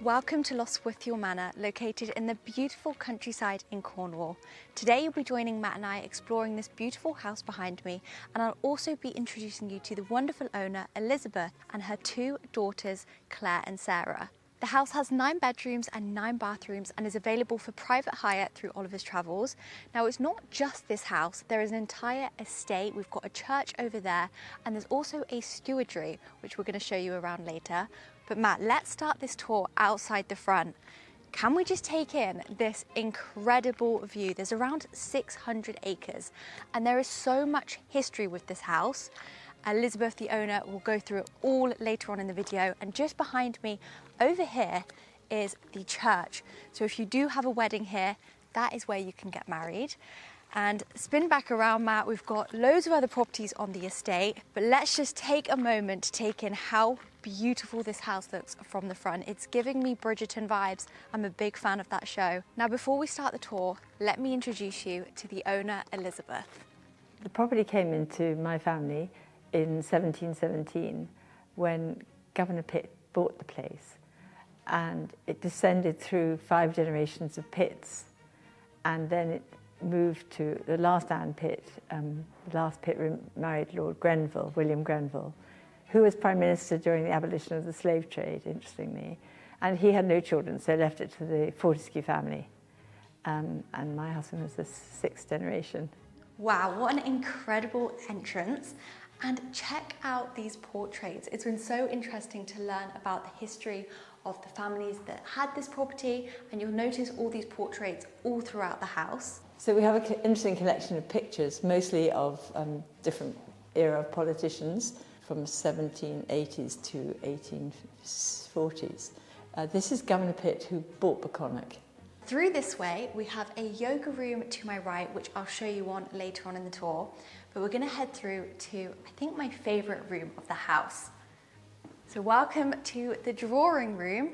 Welcome to Lostwithiel Manor, located in the beautiful countryside in Cornwall. Today you'll be joining Matt and I exploring this beautiful house behind me, and I'll also be introducing you to the wonderful owner Elizabeth and her two daughters Clare and Sarah. The house has 9 bedrooms and 9 bathrooms and is available for private hire through Oliver's Travels. Now, it's not just this house, there is an entire estate. We've got a church over there, and there's also a stewardry, which we're going to show you around later. But Matt, let's start this tour outside the front. Can we just take in this incredible view? There's around 600 acres, and there is so much history with this house. Elizabeth, the owner, will go through it all later on in the video. And just behind me over here is the church. So if you do have a wedding here, that is where you can get married. And spin back around, Matt, we've got loads of other properties on the estate, but let's just take a moment to take in how beautiful this house looks from the front. It's giving me Bridgerton vibes. I'm a big fan of that show. Now, before we start the tour, let me introduce you to the owner, Elizabeth. The property came into my family in 1717 when Governor Pitt bought the place, and it descended through 5 generations of Pitts, and then it moved to the last Anne Pitt. The last Pitt married Lord Grenville, William Grenville, who was Prime Minister during the abolition of the slave trade, interestingly. And he had no children, so left it to the Fortescue family. And my husband was the 6th generation. Wow, what an incredible entrance. And check out these portraits. It's been so interesting to learn about the history of the families that had this property, and you'll notice all these portraits all throughout the house. So we have an interesting collection of pictures, mostly of different era politicians from 1780s to 1840s. This is Governor Pitt, who bought Beconnach. Through this way, we have a yoga room to my right, which I'll show you on later on in the tour. But we're going to head through to, I think, my favourite room of the house. So welcome to the drawing room.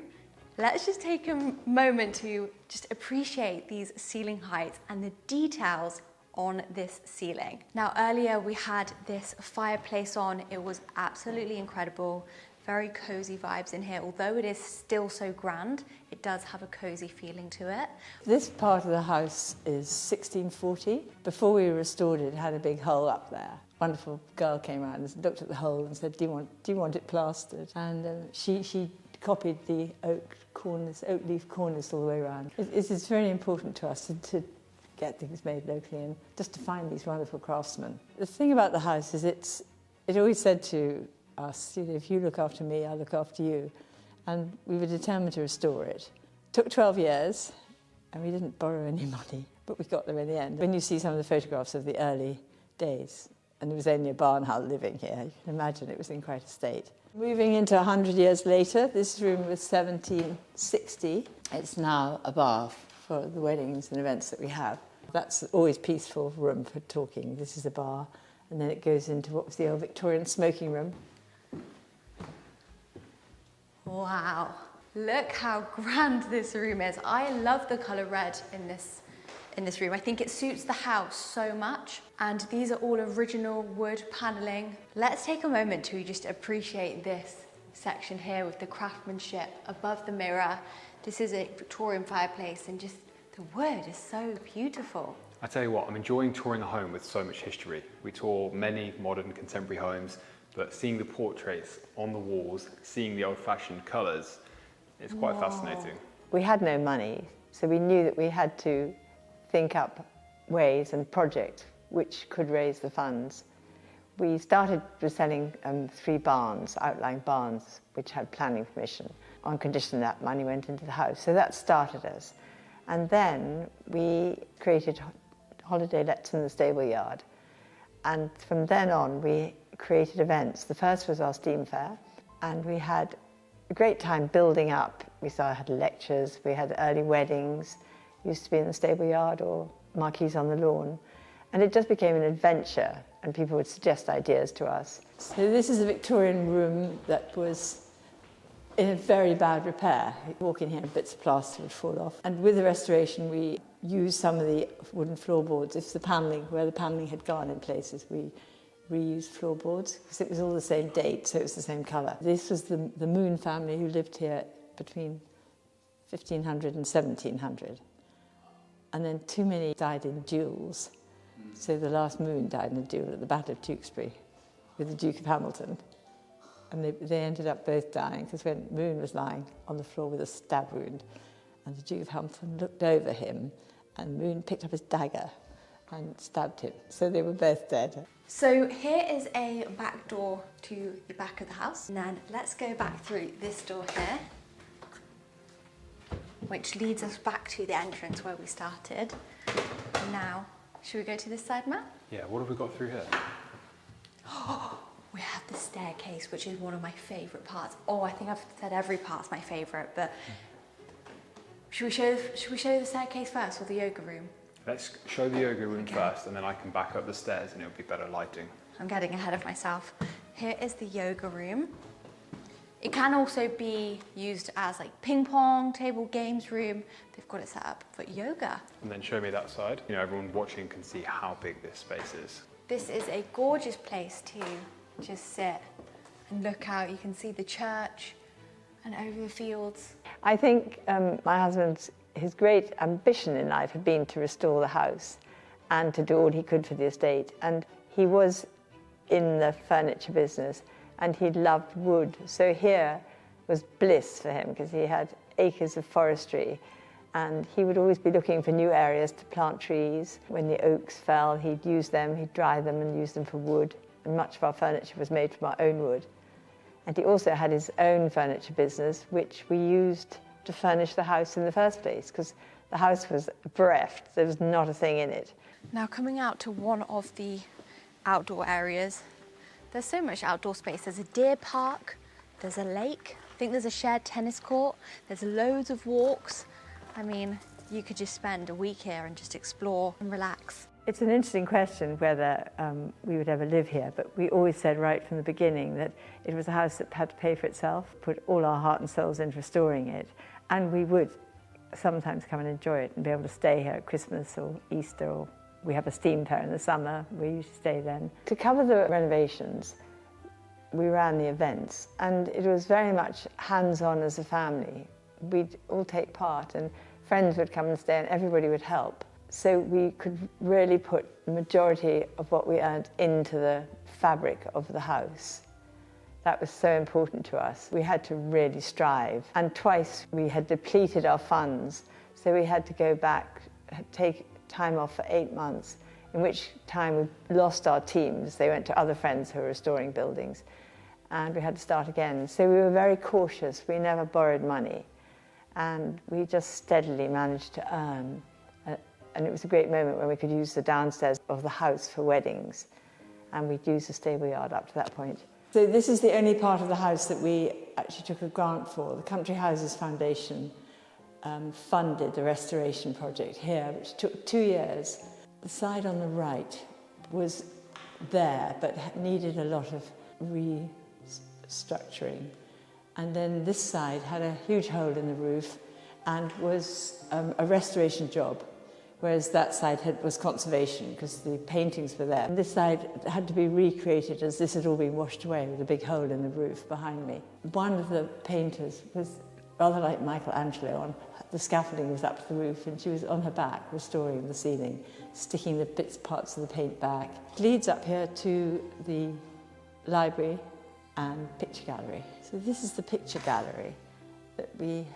Let's just take a moment to just appreciate these ceiling heights and the details on this ceiling. Now, earlier we had this fireplace on. It was absolutely incredible. Very cozy vibes in here. Although it is still so grand, it does have a cozy feeling to it. This part of the house is 1640. Before we restored it, it had a big hole up there. A wonderful girl came around and looked at the hole and said, do you want it plastered? And she copied the oak leaf cornice all the way around. It is very important to us to get things made locally and just to find these wonderful craftsmen. The thing about the house is it always said to us, if you look after me, I'll look after you. And we were determined to restore it. Took 12 years, and we didn't borrow any money, but we got there in the end. When you see some of the photographs of the early days, and there was only a barn house living here, you can imagine it was in quite a state. Moving into 100 years later, this room was 1760. It's now a bar for the weddings and events that we have. That's always peaceful room for talking. This is a bar, and then it goes into what was the old Victorian smoking room. Wow, look how grand this room is. I love the colour red in this room. I think it suits the house so much. And these are all original wood panelling. Let's take a moment to just appreciate this section here with the craftsmanship above the mirror. This is a Victorian fireplace, and just the wood is so beautiful. I tell you what, I'm enjoying touring a home with so much history. We tour many modern contemporary homes, but seeing the portraits on the walls, seeing the old-fashioned colours, it's quite fascinating. We had no money, so we knew that we had to think up ways and projects which could raise the funds. We started with selling 3 barns, outlying barns, which had planning permission, on condition that money went into the house. So that started us. And then we created holiday lets in the stable yard. And from then on, we created events. The first was our steam fair, and we had a great time building up. We had lectures, we had early weddings, used to be in the stable yard or marquees on the lawn. And it just became an adventure and people would suggest ideas to us. So this is a Victorian room that was in a very bad repair. You walk in here and bits of plaster would fall off. And with the restoration, we used some of the wooden floorboards. If the panelling, where the panelling had gone in places, we reused floorboards because it was all the same date, so it was the same colour. This was the Moon family who lived here between 1500 and 1700. And then too many died in duels. So the last Moon died in a duel at the Battle of Tewkesbury with the Duke of Hamilton. And they ended up both dying because when Moon was lying on the floor with a stab wound, and the Duke of Hamilton looked over him, and Moon picked up his dagger and stabbed him. So they were both dead. So here is a back door to the back of the house. And then let's go back through this door here, which leads us back to the entrance where we started. Now, should we go to this side, Matt? Yeah, what have we got through here? We have the staircase, which is one of my favourite parts. Oh, I think I've said every part's my favourite, but should we show the staircase first, or the yoga room? Let's show the yoga room first, and then I can back up the stairs and it'll be better lighting. I'm getting ahead of myself. Here is the yoga room. It can also be used as like ping pong, table games room. They've got it set up for yoga. And then show me that side. You know, everyone watching can see how big this space is. This is a gorgeous place to just sit and look out. You can see the church and over the fields. I think my husband's, his great ambition in life had been to restore the house and to do all he could for the estate. And he was in the furniture business and he loved wood. So here was bliss for him because he had acres of forestry and he would always be looking for new areas to plant trees. When the oaks fell, he'd use them, he'd dry them and use them for wood. And much of our furniture was made from our own wood. And he also had his own furniture business, which we used to furnish the house in the first place, because the house was bereft. There was not a thing in it. Now coming out to one of the outdoor areas, there's so much outdoor space. There's a deer park, there's a lake, I think there's a shared tennis court, there's loads of walks. I mean, you could just spend a week here and just explore and relax. It's an interesting question whether we would ever live here, but we always said right from the beginning that it was a house that had to pay for itself, put all our heart and souls into restoring it, and we would sometimes come and enjoy it and be able to stay here at Christmas or Easter, or we have a steam fair in the summer, we usually stay then. To cover the renovations, we ran the events, and it was very much hands-on as a family. We'd all take part, and friends would come and stay, and everybody would help. So we could really put the majority of what we earned into the fabric of the house. That was so important to us. We had to really strive. And twice we had depleted our funds, so we had to go back, take time off for 8 months, in which time we lost our teams. They went to other friends who were restoring buildings, and we had to start again. So we were very cautious. We never borrowed money, and we just steadily managed to earn. And it was a great moment when we could use the downstairs of the house for weddings, and we'd use the stable yard up to that point. So this is the only part of the house that we actually took a grant for. The Country Houses Foundation funded the restoration project here, which took 2 years. The side on the right was there, but needed a lot of restructuring. And then this side had a huge hole in the roof and was a restoration job, whereas that side was conservation because the paintings were there. And this side had to be recreated as this had all been washed away with a big hole in the roof behind me. One of the painters was rather like Michelangelo. The scaffolding was up to the roof and she was on her back restoring the ceiling, sticking the parts of the paint back. It leads up here to the library and picture gallery. So this is the picture gallery that we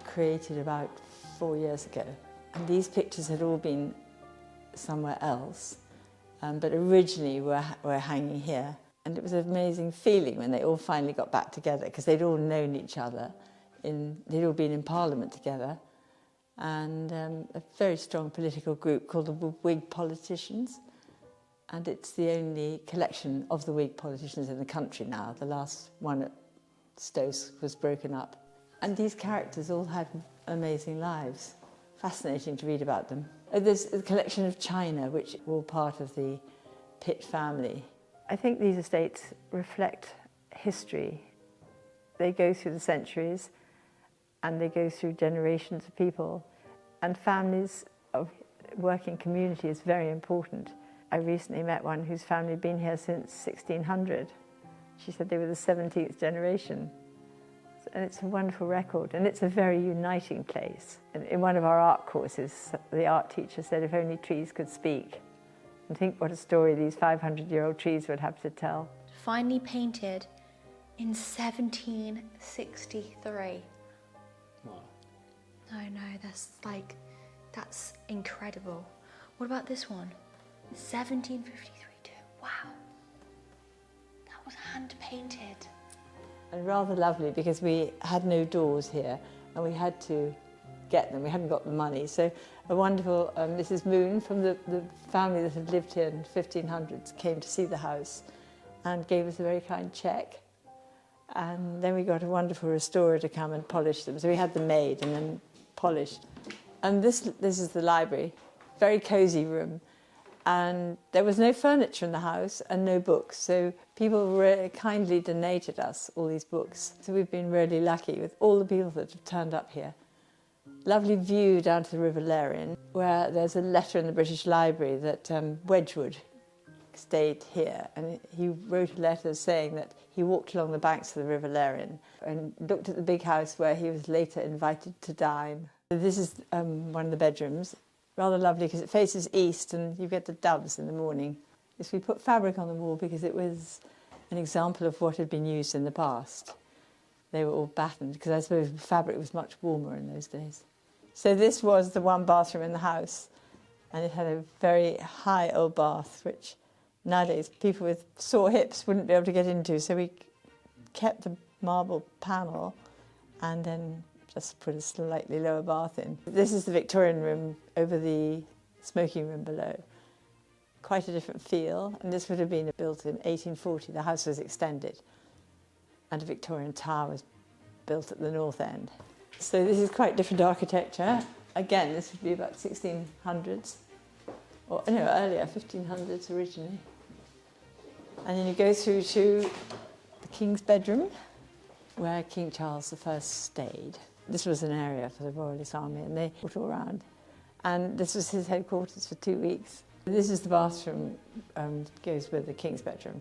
created about 4 years ago. And these pictures had all been somewhere else, but originally were hanging here. And it was an amazing feeling when they all finally got back together, because they'd all known each other, they'd all been in Parliament together, and a very strong political group called the Whig Politicians. And it's the only collection of the Whig politicians in the country now. The last one at Stowe was broken up. And these characters all had amazing lives. Fascinating to read about them. There's a collection of china, which were all part of the Pitt family. I think these estates reflect history. They go through the centuries and they go through generations of people, and families of working community is very important. I recently met one whose family had been here since 1600. She said they were the 17th generation. And it's a wonderful record, and it's a very uniting place. In one of our art courses, the art teacher said if only trees could speak. And think what a story these 500-year-old trees would have to tell. Finally painted in 1763. Wow. No, that's incredible. What about this one? 1753 too. Wow. That was hand painted. And rather lovely because we had no doors here and we had to get them. We hadn't got the money. So a wonderful Mrs. Moon from the family that had lived here in the 1500s came to see the house and gave us a very kind cheque. And then we got a wonderful restorer to come and polish them. So we had them made and then polished. And this is the library, very cosy room. And there was no furniture in the house and no books. So people really kindly donated us all these books. So we've been really lucky with all the people that have turned up here. Lovely view down to the River Larian, where there's a letter in the British Library that Wedgwood stayed here. And he wrote a letter saying that he walked along the banks of the River Larian and looked at the big house where he was later invited to dine. This is one of the bedrooms. Rather lovely because it faces east and you get the doves in the morning. Yes, we put fabric on the wall because it was an example of what had been used in the past. They were all battened because I suppose fabric was much warmer in those days. So this was the one bathroom in the house, and it had a very high old bath which nowadays people with sore hips wouldn't be able to get into, so we kept the marble panel and then just put a slightly lower bath in. This is the Victorian room over the smoking room below. Quite a different feel, and this would have been built in 1840. The house was extended, and a Victorian tower was built at the north end. So this is quite different architecture. Again, this would be about 1600s, or no, earlier, 1500s originally. And then you go through to the King's bedroom, where King Charles I stayed. This was an area for the Royalist Army and they walked all around. And this was his headquarters for 2 weeks. This is the bathroom, goes with the King's bedroom.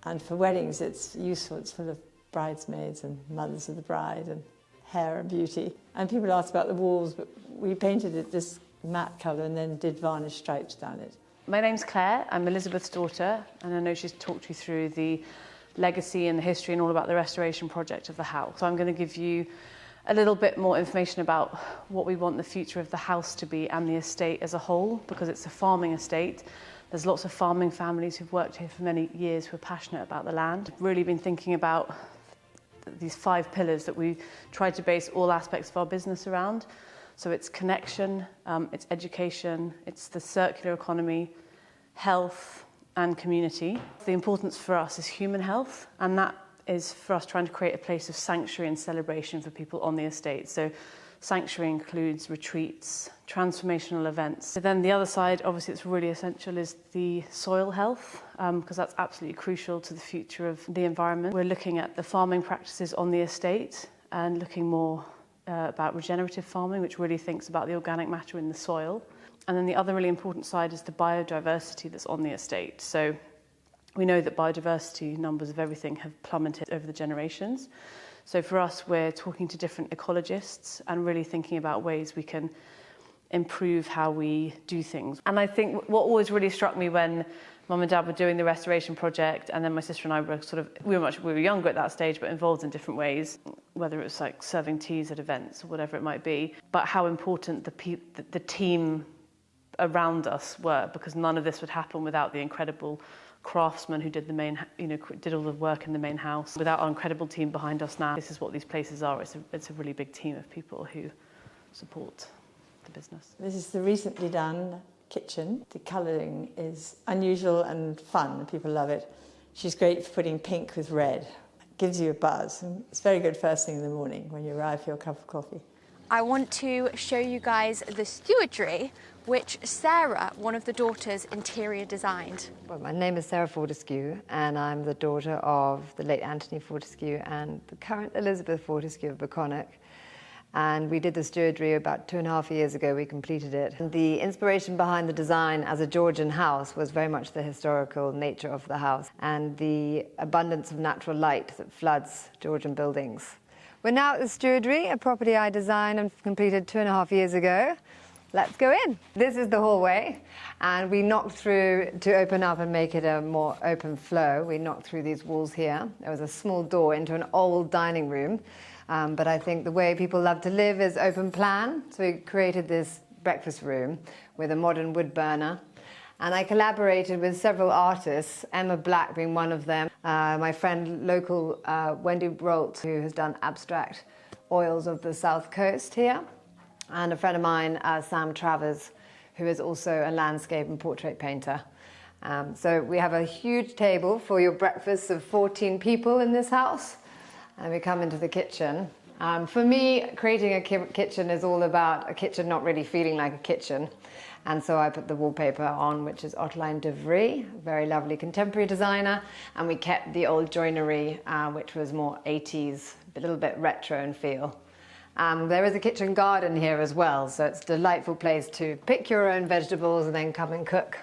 And for weddings it's useful, it's full of bridesmaids and mothers of the bride and hair and beauty. And people asked about the walls, but we painted it this matte colour and then did varnish stripes down it. My name's Clare, I'm Elizabeth's daughter, and I know she's talked you through the legacy and the history and all about the restoration project of the house. So I'm going to give you a little bit more information about what we want the future of the house to be and the estate as a whole, because it's a farming estate. There's lots of farming families who've worked here for many years who are passionate about the land. I've really been thinking about these 5 pillars that we tried to base all aspects of our business around. So it's connection, it's education, it's the circular economy, health and community. The importance for us is human health, and that is for us trying to create a place of sanctuary and celebration for people on the estate. So sanctuary includes retreats, transformational events. So then the other side, obviously it's really essential, is the soil health, because that's absolutely crucial to the future of the environment. We're looking at the farming practices on the estate and looking more about regenerative farming, which really thinks about the organic matter in the soil. And then the other really important side is the biodiversity that's on the estate. So we know that biodiversity numbers of everything have plummeted over the generations. So for us, we're talking to different ecologists and really thinking about ways we can improve how we do things. And I think what always really struck me when Mum and Dad were doing the restoration project, and then my sister and I were we were younger at that stage, but involved in different ways, whether it was like serving teas at events or whatever it might be, but how important the team around us were, because none of this would happen without the incredible craftsmen who did the main, did all the work in the main house. Without our incredible team behind us now, this is what these places are. It's a really big team of people who support the business. This is the recently done kitchen. The colouring is unusual and fun, and people love it. She's great for putting pink with red. It gives you a buzz, and it's very good first thing in the morning when you arrive for your cup of coffee. I want to show you guys the stewardry, which Sarah, one of the daughters, interior designed. Well, my name is Sarah Fortescue, and I'm the daughter of the late Anthony Fortescue and the current Elizabeth Fortescue of Beconic. And we did the stewardry about 2.5 years ago. We completed it. And the inspiration behind the design as a Georgian house was very much the historical nature of the house and the abundance of natural light that floods Georgian buildings. We're now at the stewardry, a property I designed and completed 2.5 years ago. Let's go in. This is the hallway, and we knocked through to open up and make it a more open flow. We knocked through these walls here. There was a small door into an old dining room. But I think the way people love to live is open plan. So we created this breakfast room with a modern wood burner. And I collaborated with several artists, Emma Black being one of them, my friend local Wendy Brolt, who has done abstract oils of the South Coast here, and a friend of mine, Sam Travers, who is also a landscape and portrait painter. So we have a huge table for your breakfast of 14 people in this house. And we come into the kitchen. For me, creating a kitchen is all about a kitchen not really feeling like a kitchen. And so I put the wallpaper on, which is Ottoline de Vries, a very lovely contemporary designer. And we kept the old joinery, which was more 80s, a little bit retro in feel. There is a kitchen garden here as well, so it's a delightful place to pick your own vegetables and then come and cook.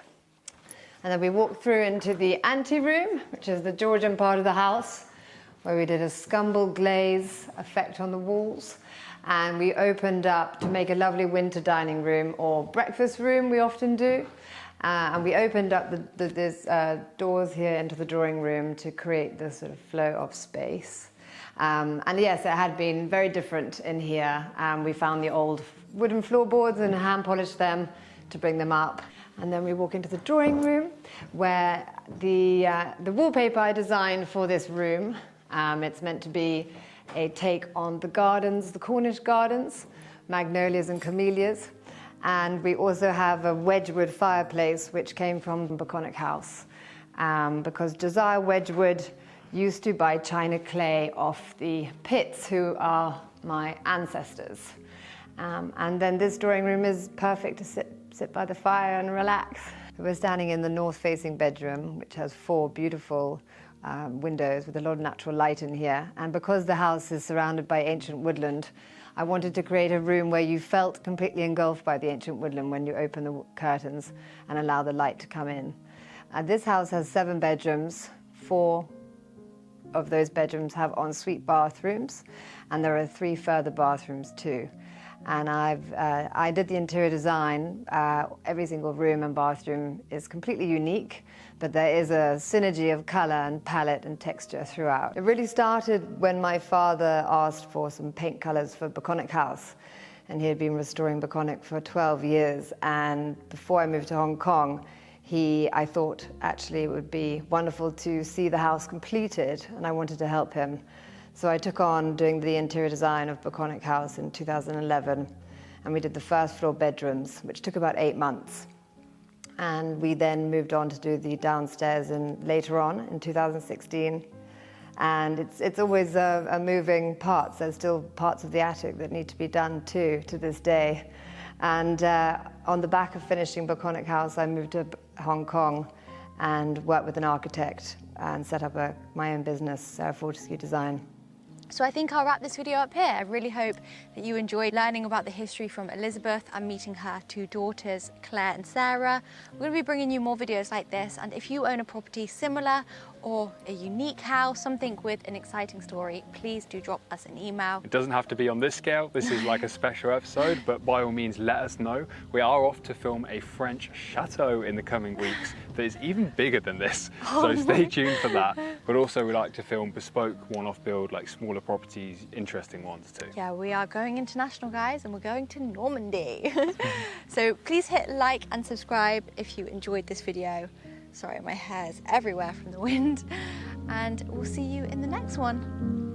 And then we walk through into the anteroom, which is the Georgian part of the house, where we did a scumble glaze effect on the walls. And we opened up to make a lovely winter dining room or breakfast room, we often do. And we opened up these doors here into the drawing room to create this sort of flow of space. And yes, it had been very different in here. We found the old wooden floorboards and hand polished them to bring them up. And then we walk into the drawing room, where the wallpaper I designed for this room, it's meant to be a take on the gardens, the Cornish gardens, magnolias and camellias. And we also have a Wedgwood fireplace, which came from Beconic House, because Josiah Wedgwood used to buy china clay off the Pitts, who are my ancestors. And then this drawing room is perfect to sit by the fire and relax. We're standing in the north-facing bedroom, which has 4 beautiful windows with a lot of natural light in here. And because the house is surrounded by ancient woodland, I wanted to create a room where you felt completely engulfed by the ancient woodland when you open the curtains and allow the light to come in. This house has 7 bedrooms. 4 of those bedrooms have ensuite bathrooms, and there are 3 further bathrooms too. And I did the interior design. Every single room and bathroom is completely unique, but there is a synergy of colour and palette and texture throughout. It really started when my father asked for some paint colours for Beconic House, and he had been restoring Beconic for 12 years. And before I moved to Hong Kong, I thought actually it would be wonderful to see the house completed, and I wanted to help him. So I took on doing the interior design of Beconic House in 2011, and we did the first floor bedrooms, which took about 8 months. And we then moved on to do the downstairs later on in 2016. And it's always a moving parts. There's still parts of the attic that need to be done too, to this day. And on the back of finishing Beconic House, I moved to Hong Kong and worked with an architect and set up my own business, Sarah Fortescue Design. So I think I'll wrap this video up here. I really hope that you enjoyed learning about the history from Elizabeth and meeting her 2 daughters, Claire and Sarah. We're going to be bringing you more videos like this, and if you own a property similar or a unique house, something with an exciting story, please do drop us an email. It doesn't have to be on this scale. This is like a special episode, but by all means, let us know. We are off to film a French chateau in the coming weeks that is even bigger than this, so stay tuned for that. But also we like to film bespoke one-off build, like smaller properties, interesting ones too. Yeah, we are going international, guys, and we're going to Normandy. So please hit like and subscribe if you enjoyed this video. Sorry, my hair's everywhere from the wind. And we'll see you in the next one.